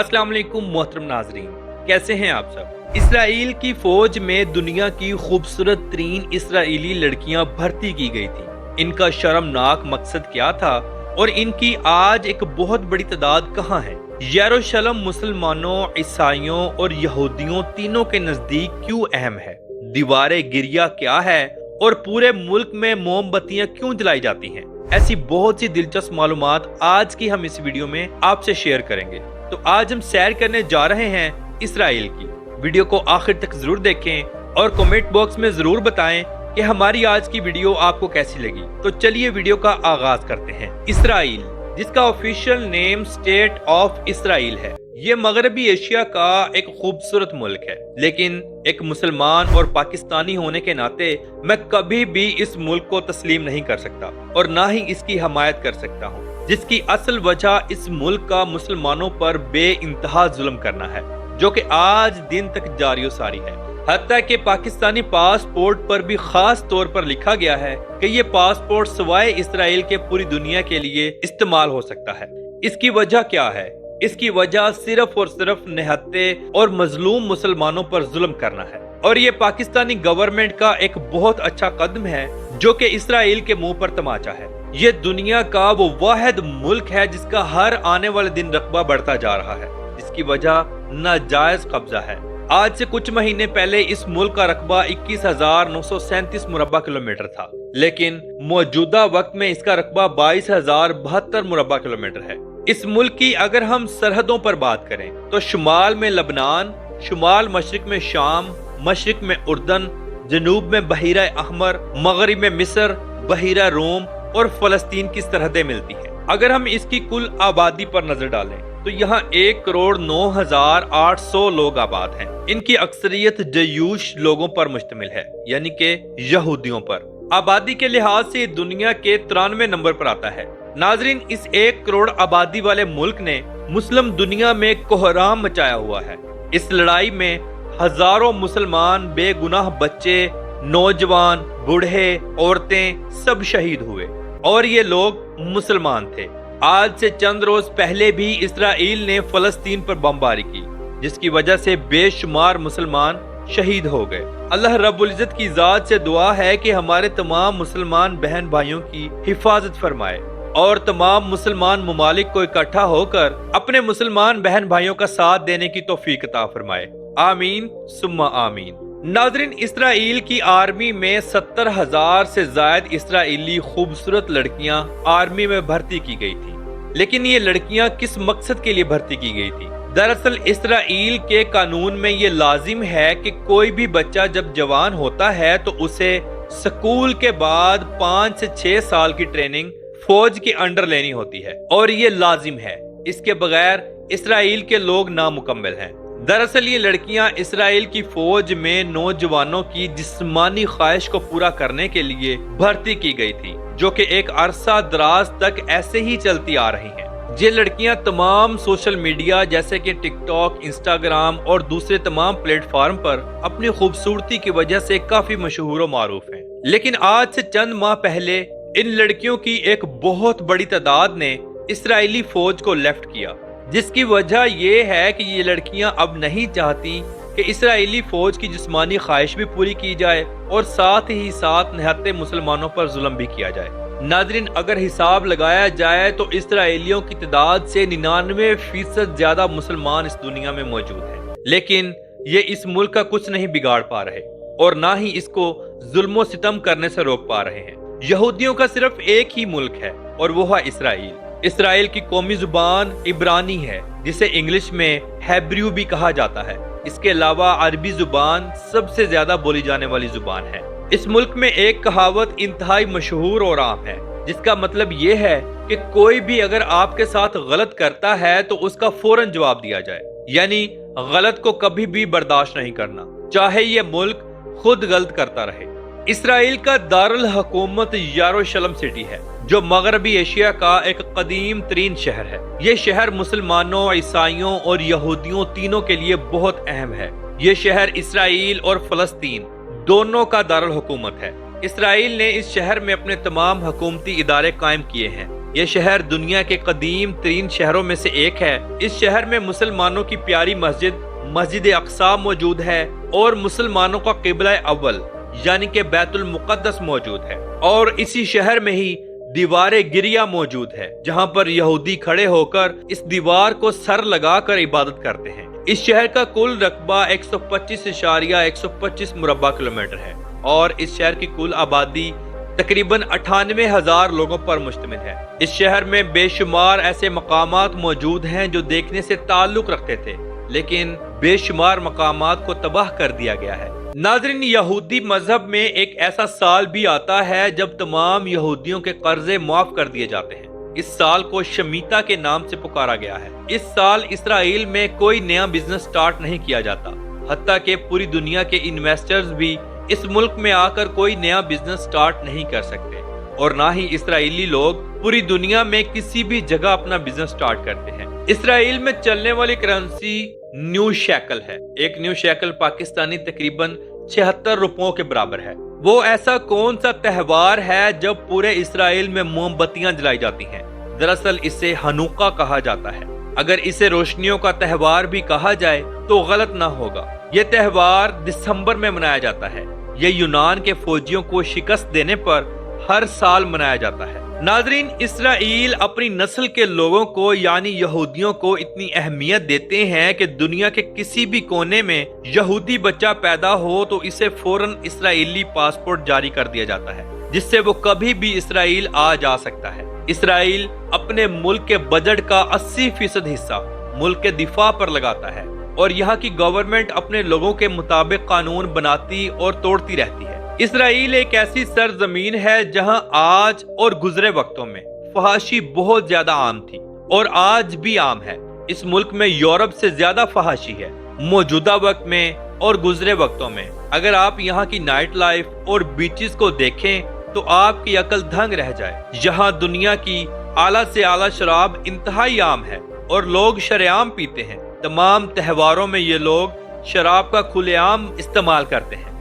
अस्सलाम वालेकुम मोहतरम नाजरीन, कैसे हैं आप सब। इसराइल की फौज में दुनिया की खूबसूरत तरीन इसराइली लड़कियां भर्ती की गई थी। इनका शर्मनाक मकसद क्या था और इनकी आज एक बहुत बड़ी तादाद कहाँ है। यरूशलेम मुसलमानों, ईसाइयों और यहूदियों तीनों के नजदीक क्यों अहम है। दीवारे गिरिया क्या है और पूरे मुल्क में मोमबत्तियां क्यों जलाई जाती हैं। ऐसी बहुत सी दिलचस्प मालूमात आज की हम इस वीडियो में आपसे शेयर करेंगे। तो आज हम सैर करने जा रहे हैं इसराइल की। वीडियो को आखिर तक जरूर देखें और कमेंट बॉक्स में जरूर बताएं कि हमारी आज की वीडियो आपको कैसी लगी। तो चलिए वीडियो का आगाज करते हैं। इसराइल, जिसका official name state of Israel है, ये मगरबी एशिया का एक खूबसूरत मुल्क है। लेकिन एक मुसलमान और पाकिस्तानी होने के नाते मैं कभी भी इस मुल्क को तस्लीम नहीं कर सकता और ना ही इसकी हमायत कर सकता हूँ, जिसकी असल वजह इस मुल्क का मुसलमानों पर बेइंतहा जुल्म करना है, जो कि आज दिन तक जारी सारी है। हत्ता कि पाकिस्तानी पासपोर्ट पर भी खास तौर पर लिखा गया है कि ये पासपोर्ट सिवाय इसराइल के पूरी दुनिया के लिए इस्तेमाल हो सकता है। इसकी वजह क्या है? इसकी वजह सिर्फ और सिर्फ निहत्ते और मजलूम मुसलमानों पर जुल्म करना है। और ये पाकिस्तानी गवर्नमेंट का एक बहुत अच्छा कदम है जो कि इसराइल के मुंह पर तमाचा है। ये दुनिया का वो वाहिद मुल्क है जिसका हर आने वाले दिन रकबा बढ़ता जा रहा है, जिसकी वजह नाजायज कब्जा है। आज से कुछ महीने पहले इस मुल्क का रकबा 21,937 मुरब्बा किलोमीटर था, लेकिन मौजूदा वक्त में इसका रकबा 22,072 मुरब्बा किलोमीटर है। इस मुल्क की अगर हम सरहदों पर बात करें तो शुमाल में लबनान, शुमाल मशरिक में शाम, मशरिक में उर्दन, जनूब में बहीरा अहमर, मगरिब में मिस्र, बहीरा रोम और फलस्तीन की सरहदें मिलती हैं। अगर हम इसकी कुल आबादी पर नजर डालें तो यहाँ 1,09,800 लोग आबाद हैं। इनकी अक्सरियत जयूश लोगों पर मुश्तमिल है, यानी कि यहूदियों पर। आबादी के लिहाज से दुनिया के 93 नंबर पर आता है। नाजरीन, इस 1 करोड़ आबादी वाले मुल्क ने मुस्लिम दुनिया में कोहराम मचाया हुआ है। इस लड़ाई में हजारों मुसलमान, बेगुनाह बच्चे, नौजवान, बूढ़े, औरतें सब शहीद हुए और ये लोग मुसलमान थे। आज से चंद रोज पहले भी इसराइल ने फलस्तीन पर बमबारी की, जिसकी वजह से बेशुमार मुसलमान शहीद हो गए। अल्लाह रब्बुल इज्जत की जात से दुआ है कि हमारे तमाम मुसलमान बहन भाइयों की हिफाजत फरमाए और तमाम मुसलमान मुमालिक को इकट्ठा होकर अपने मुसलमान बहन भाइयों का साथ देने की तौफीक अता फरमाए। आमीन सुम्मा आमीन। नाज़रीन, इसराइल की आर्मी में 70,000 से ज्यादा इसराइली खूबसूरत लड़कियां आर्मी में भर्ती की गई थी। लेकिन ये लड़कियां किस मकसद के लिए भर्ती की गई थी? दरअसल इसराइल के कानून में ये लाजिम है कि कोई भी बच्चा जब जवान होता है तो उसे स्कूल के बाद 5 से 6 साल की ट्रेनिंग फौज के अंडर लेनी होती है और ये लाजिम है। इसके बगैर इसराइल के लोग नामुकम्मल हैं। दरअसल ये लड़कियां इसराइल की फौज में नौजवानों की जिस्मानी ख्वाहिश को पूरा करने के लिए भर्ती की गई थी, जो कि एक अरसा दराज तक ऐसे ही चलती आ रही हैं। ये लड़कियां तमाम सोशल मीडिया जैसे कि टिकटॉक, इंस्टाग्राम और दूसरे तमाम प्लेटफॉर्म पर अपनी खूबसूरती की वजह से काफी मशहूर और मारूफ हैं। लेकिन आज से चंद माह पहले इन लड़कियों की एक बहुत बड़ी तादाद ने इसराइली फौज को लेफ्ट किया, जिसकी वजह यह है कि ये लड़कियां अब नहीं चाहती कि इसराइली फौज की जिस्मानी ख्वाहिश भी पूरी की जाए और साथ ही साथ निहत्ते मुसलमानों पर जुल्म भी किया जाए। नाज़रीन, अगर हिसाब लगाया जाए तो इसराइलियों की तादाद से 99% ज्यादा मुसलमान इस दुनिया में मौजूद हैं। लेकिन ये इस मुल्क का कुछ नहीं बिगाड़ पा रहे और ना ही इसको जुल्म सितम करने से रोक पा रहे हैं। यहूदियों का सिर्फ एक ही मुल्क है और वो है इसराइल। इसराइल की कौमी जुबान इब्रानी है, जिसे इंग्लिश में हेब्रू भी कहा जाता है। इसके अलावा अरबी जुबान सबसे ज्यादा बोली जाने वाली जुबान है। इस मुल्क में एक कहावत इंतहाई मशहूर और आम है, जिसका मतलब ये है कि कोई भी अगर आपके साथ गलत करता है तो उसका फौरन जवाब दिया जाए, यानी गलत को कभी भी बर्दाश्त नहीं करना, चाहे ये मुल्क खुद गलत करता रहे। इसराइल का दारुल हुकूमत यरूशलेम सिटी है, जो मगरबी एशिया का एक कदीम तरीन शहर है। ये शहर मुसलमानों, ईसाइयों और यहूदियों तीनों के लिए बहुत अहम है। ये शहर इसराइल और फलस्तीन दोनों का दारुल हुकूमत है। इसराइल ने इस शहर में अपने तमाम हुकूमती इदारे कायम किए हैं, یہ شہر دنیا کے قدیم ترین شہروں میں سے ایک ہے۔ اس شہر میں مسلمانوں کی پیاری مسجد اقصی موجود ہے اور مسلمانوں کا قبلہ اول یعنی کہ بیت المقدس موجود ہے، اور اسی شہر میں ہی دیوار گریہ موجود ہے جہاں پر یہودی کھڑے ہو کر اس دیوار کو سر لگا کر عبادت کرتے ہیں۔ اس شہر کا کل رقبہ 125.125 مربع کلومیٹر ہے اور اس شہر کی کل آبادی تقریباً 98,000 لوگوں پر مشتمل ہے۔ اس شہر میں بے شمار ایسے مقامات موجود ہیں جو دیکھنے سے تعلق رکھتے تھے، لیکن بے شمار مقامات کو تباہ کر دیا گیا ہے۔ ناظرین، یہودی مذہب میں ایک ایسا سال بھی آتا ہے جب تمام یہودیوں کے قرضے معاف کر دیے جاتے ہیں۔ اس سال کو شمیتا کے نام سے پکارا گیا ہے۔ اس سال اسرائیل میں کوئی نیا بزنس سٹارٹ نہیں کیا جاتا، حتیٰ کہ پوری دنیا کے انویسٹرز بھی اس ملک میں آ کر کوئی نیا بزنس سٹارٹ نہیں کر سکتے، اور نہ ہی اسرائیلی لوگ پوری دنیا میں کسی بھی جگہ اپنا بزنس سٹارٹ کرتے ہیں۔ اسرائیل میں چلنے والی کرنسی نیو شیکل ہے۔ ایک نیو شیکل پاکستانی تقریباً 76 روپوں کے برابر ہے۔ وہ ایسا کون سا تہوار ہے جب پورے اسرائیل میں موم بتیاں جلائی جاتی ہیں؟ دراصل اسے ہنوکا کہا جاتا ہے۔ اگر اسے روشنیوں کا تہوار بھی کہا جائے تو غلط نہ ہوگا۔ یہ تہوار دسمبر میں منایا جاتا ہے۔ یہ یونان کے فوجیوں کو شکست دینے پر ہر سال منایا جاتا ہے۔ ناظرین، اسرائیل اپنی نسل کے لوگوں کو یعنی یہودیوں کو اتنی اہمیت دیتے ہیں کہ دنیا کے کسی بھی کونے میں یہودی بچہ پیدا ہو تو اسے فوراً اسرائیلی پاسپورٹ جاری کر دیا جاتا ہے، جس سے وہ کبھی بھی اسرائیل آ جا سکتا ہے۔ اسرائیل اپنے ملک کے بجٹ کا 80% حصہ ملک کے دفاع پر لگاتا ہے، اور یہاں کی گورنمنٹ اپنے لوگوں کے مطابق قانون بناتی اور توڑتی رہتی ہے۔ اسرائیل ایک ایسی سرزمین ہے جہاں آج اور گزرے وقتوں میں فحاشی بہت زیادہ عام تھی اور آج بھی عام ہے۔ اس ملک میں یورپ سے زیادہ فحاشی ہے موجودہ وقت میں اور گزرے وقتوں میں۔ اگر آپ یہاں کی نائٹ لائف اور بیچز کو دیکھیں تو آپ کی عقل دھنگ رہ جائے۔ یہاں دنیا کی اعلیٰ سے اعلیٰ شراب انتہائی عام ہے اور لوگ شرعام پیتے ہیں۔ تمام تہواروں میں یہ لوگ شراب کا کھلے عام استعمال کرتے ہیں۔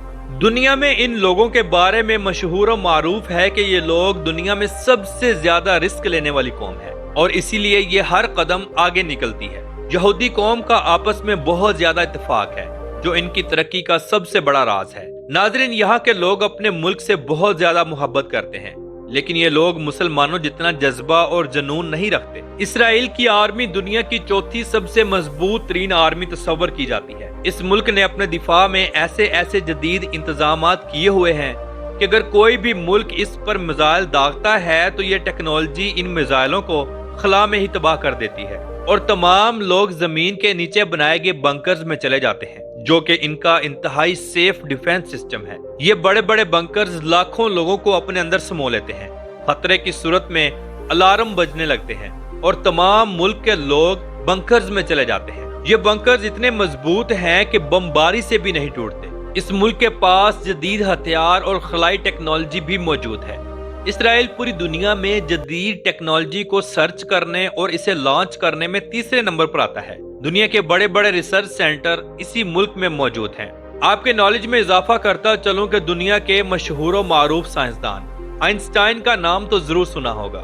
دنیا میں ان لوگوں کے بارے میں مشہور و معروف ہے کہ یہ لوگ دنیا میں سب سے زیادہ رسک لینے والی قوم ہے، اور اسی لیے یہ ہر قدم آگے نکلتی ہے۔ یہودی قوم کا آپس میں بہت زیادہ اتفاق ہے، جو ان کی ترقی کا سب سے بڑا راز ہے۔ ناظرین، یہاں کے لوگ اپنے ملک سے بہت زیادہ محبت کرتے ہیں، لیکن یہ لوگ مسلمانوں جتنا جذبہ اور جنون نہیں رکھتے۔ اسرائیل کی آرمی دنیا کی چوتھی سب سے مضبوط ترین آرمی تصور کی جاتی ہے۔ اس ملک نے اپنے دفاع میں ایسے جدید انتظامات کیے ہوئے ہیں کہ اگر کوئی بھی ملک اس پر میزائل داغتا ہے تو یہ ٹیکنالوجی ان میزائلوں کو خلا میں ہی تباہ کر دیتی ہے، اور تمام لوگ زمین کے نیچے بنائے گئے بنکرز میں چلے جاتے ہیں، جو کہ ان کا انتہائی سیف ڈیفنس سسٹم ہے۔ یہ بڑے بڑے بنکرز لاکھوں لوگوں کو اپنے اندر سمو لیتے ہیں۔ خطرے کی صورت میں الارم بجنے لگتے ہیں اور تمام ملک کے لوگ بنکرز میں چلے جاتے ہیں۔ یہ بنکرز اتنے مضبوط ہیں کہ بمباری سے بھی نہیں ٹوٹتے۔ اس ملک کے پاس جدید ہتھیار اور خلائی ٹیکنالوجی بھی موجود ہے۔ اسرائیل پوری دنیا میں جدید ٹیکنالوجی کو سرچ کرنے اور اسے لانچ کرنے میں تیسرے نمبر پر آتا ہے۔ دنیا کے بڑے بڑے ریسرچ سینٹر اسی ملک میں موجود ہیں۔ آپ کے نالج میں اضافہ کرتا چلوں کہ دنیا کے مشہور و معروف سائنسدان آئنسٹائن کا نام تو ضرور سنا ہوگا۔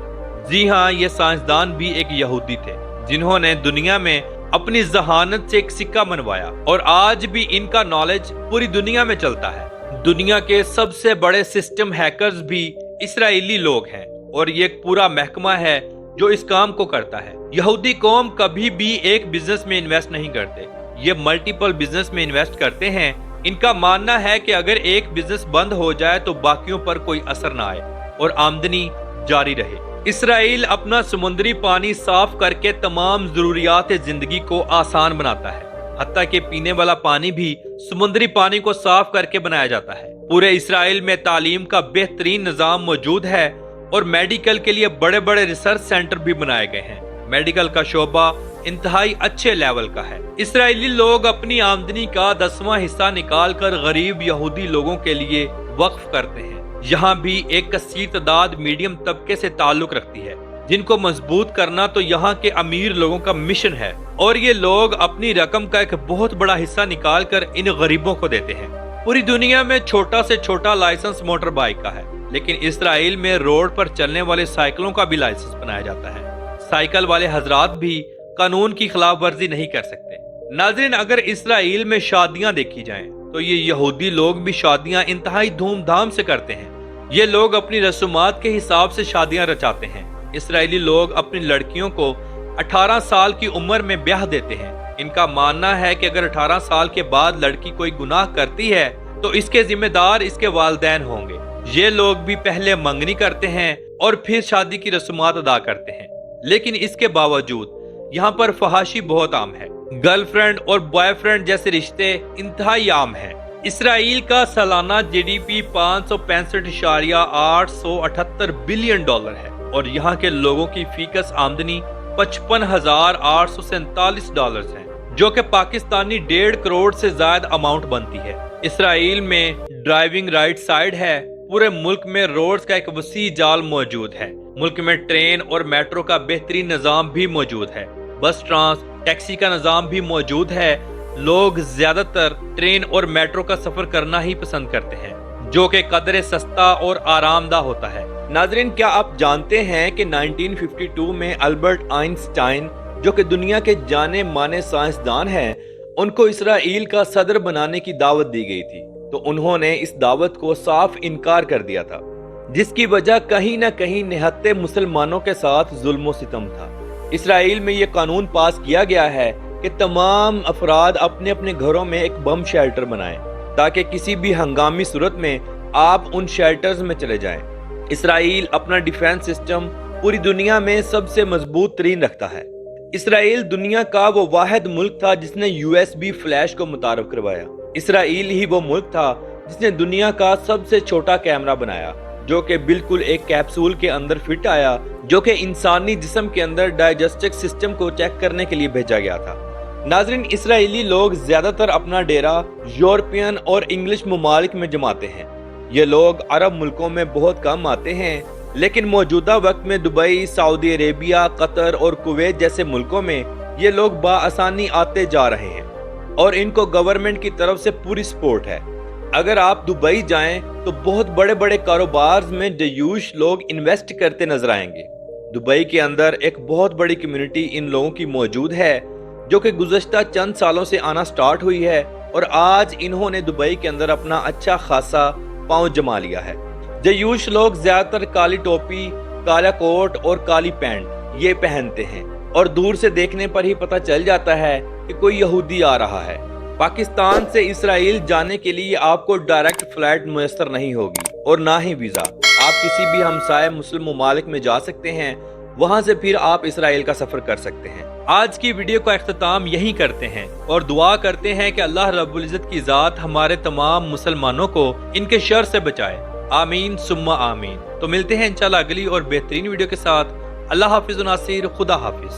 جی ہاں، یہ سائنسدان بھی ایک یہودی تھے جنہوں نے دنیا میں اپنی ذہانت سے ایک سکہ منوایا، اور آج بھی ان کا نالج پوری دنیا میں چلتا ہے۔ دنیا کے سب سے بڑے سسٹم ہیکرز بھی اسرائیلی لوگ ہیں، اور یہ ایک پورا محکمہ ہے جو اس کام کو کرتا ہے۔ یہودی قوم کبھی بھی ایک بزنس میں انویسٹ نہیں کرتے، یہ ملٹیپل بزنس میں انویسٹ کرتے ہیں۔ ان کا ماننا ہے کہ اگر ایک بزنس بند ہو جائے تو باقیوں پر کوئی اثر نہ آئے اور آمدنی جاری رہے۔ اسرائیل اپنا سمندری پانی صاف کر کے تمام ضروریات زندگی کو آسان بناتا ہے، حتیٰ کہ پینے والا پانی بھی سمندری پانی کو صاف کر کے بنایا جاتا ہے۔ پورے اسرائیل میں تعلیم کا بہترین نظام موجود ہے، اور میڈیکل کے لیے بڑے بڑے ریسرچ سینٹر بھی بنائے گئے ہیں۔ میڈیکل کا شعبہ انتہائی اچھے لیول کا ہے۔ اسرائیلی لوگ اپنی آمدنی کا 10واں حصہ نکال کر غریب یہودی لوگوں کے لیے وقف کرتے ہیں۔ یہاں بھی ایک کثیر تعداد میڈیم طبقے سے تعلق رکھتی ہے، جن کو مضبوط کرنا تو یہاں کے امیر لوگوں کا مشن ہے، اور یہ لوگ اپنی رقم کا ایک بہت بڑا حصہ نکال کر ان غریبوں کو دیتے ہیں۔ पूरी दुनिया में छोटा से छोटा लाइसेंस मोटर बाइक का है, लेकिन इसराइल में रोड पर चलने वाले साइकिलों का भी लाइसेंस बनाया जाता है। साइकिल वाले हजरात भी कानून की खिलाफ वर्जी नहीं कर सकते। नाज़रीन, अगर इसराइल में शादियां देखी जाएं, तो ये यहूदी लोग भी शादियां इंतहाई धूमधाम से करते हैं। ये लोग अपनी रसूमात के हिसाब से शादियां रचाते हैं। इसराइली लोग अपनी लड़कियों को 18 साल की उम्र में ब्याह देते हैं। इनका मानना है कि अगर 18 साल के बाद लड़की कोई गुनाह करती है तो इसके जिम्मेदार इसके वालिदैन होंगे। ये लोग भी पहले मंगनी करते हैं और फिर शादी की रस्मात अदा करते हैं, लेकिन इसके बावजूद यहाँ पर फहाशी बहुत आम है। गर्लफ्रेंड और बॉयफ्रेंड जैसे रिश्ते इंतहाई आम हैं। इसराइल का सालाना जीडीपी 565.878 बिलियन डॉलर है और यहाँ के लोगों की फीकस आमदनी 55,847 डॉलर है, जो कि पाकिस्तानी 1.5 करोड़ से ज्यादा अमाउंट बनती है। इसराइल में ड्राइविंग राइट साइड है। पूरे मुल्क में रोड्स का एक वसी जाल मौजूद है। मुल्क में ट्रेन और मेट्रो का बेहतरीन निजाम भी मौजूद है। बस टैक्सी का निजाम भी मौजूद है। लोग ज्यादातर ट्रेन और मेट्रो का सफर करना ही पसंद करते हैं, जो कि कदरे सस्ता और आरामदा होता है। नाजरीन, क्या आप जानते हैं कि 1952 में अल्बर्ट आइंस्टाइन, जो कि दुनिया के जाने माने साइंसदान हैं, उनको इसराइल का सदर बनाने की दावत दी गई थी, तो उन्होंने इस दावत को साफ इनकार कर दिया था, जिसकी वजह कहीं न कहीं निहत्ते मुसलमानों के साथ जुल्म सितम था। इसराइल में ये कानून पास किया गया है कि तमाम अफराद अपने अपने घरों में एक बम शेल्टर बनाएं, ताकि किसी भी हंगामी सूरत में आप उन शेल्टर्स में चले जाएं। इसराइल अपना डिफेंस सिस्टम पूरी दुनिया में सबसे मजबूत तरीन रखता है। इसराइल दुनिया का वो वाहिद मुल्क था जिसने यूएसबी फ्लैश को मुतारफ करवाया। इसराइल ही वो मुल्क था जिसने दुनिया का सबसे छोटा कैमरा बनाया, जो कि बिल्कुल एक कैप्सूल के अंदर फिट आया, जो कि इंसानी जिस्म के अंदर डाइजेस्टिव सिस्टम को चेक करने के लिए भेजा गया था। नाजरीन, इसराइली लोग ज्यादातर अपना डेरा यूरोपियन और इंग्लिश ममालिक में जमाते हैं। ये लोग अरब मुल्कों में बहुत कम आते हैं, लेकिन मौजूदा वक्त में दुबई, सऊदी अरेबिया, कतर और कुवैत जैसे मुल्कों में ये लोग बाआसानी आते जा रहे हैं और इनको गवर्नमेंट की तरफ से पूरी सपोर्ट है। अगर आप दुबई जाएं तो बहुत बड़े बड़े कारोबार में डयूश लोग इन्वेस्ट करते नजर आएंगे। दुबई के अंदर एक बहुत बड़ी कम्युनिटी इन लोगों की मौजूद है, जो कि गुज़श्ता चंद सालों से आना स्टार्ट हुई है और आज इन्होंने दुबई के अंदर अपना अच्छा खासा पांव जमा लिया है। जयूश लोग ज्यादातर काली टोपी, काला कोट और काली पैंट ये पहनते हैं और दूर से देखने पर ही पता चल जाता है कि कोई यहूदी आ रहा है। पाकिस्तान से इसराइल जाने के लिए आपको डायरेक्ट फ्लाइट मुयस्सर नहीं होगी और ना ही वीजा। आप किसी भी हमसाये मुस्लिम ममालिक में जा सकते हैं, वहां से फिर आप इसराइल का सफर कर सकते हैं। आज की वीडियो का इख्तिताम यही करते हैं और दुआ करते हैं कि अल्लाह रब्बुल इज्जत की जात हमारे तमाम मुसलमानों को इनके शर से बचाए। आमीन सुम्मा आमीन। तो मिलते हैं इंशाल्लाह अगली और बेहतरीन वीडियो के साथ। अल्लाह हाफिज़ नासिर, खुदा हाफिज।